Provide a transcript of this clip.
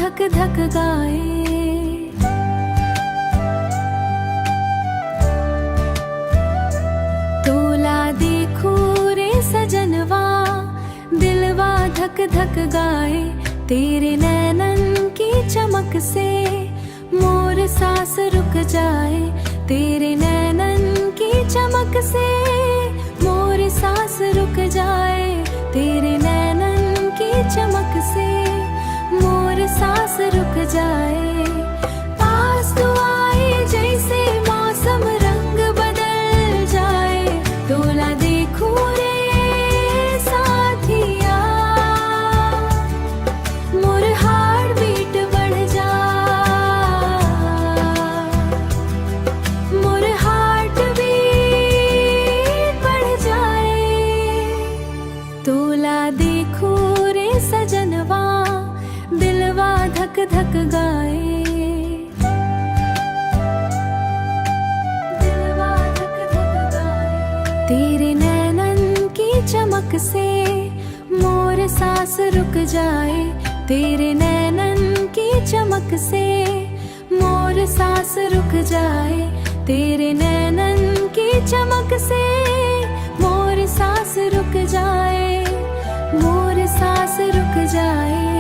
धक धक गाए। तोला देखो रे सजनवा, दिलवा धक धक गाए। तेरे नैनन की चमक से मोर सांस रुक जाए। तेरे नैनन की चमक से मोर सांस रुक जाए। तेरे नैनन की चमक से मोर सांस रुक जाए। पास तू आए जैसे मौसम रंग बदल जाए। तोला देखो रे साथिया, मोर हार्ट बीट बढ़ जा। मोर हार्ट बीट बढ़ जाए। तोला देखो रे सजनवा, दिलवा धक धक गाए। दिलवा धक धक गाए। तेरे नैनन की चमक से मोर सांस रुक जाए। तेरे नैनन की चमक से मोर सांस रुक जाए। तेरे नैनन की चमक से मोर सांस रुक जाए। मोर सांस रुक जाए।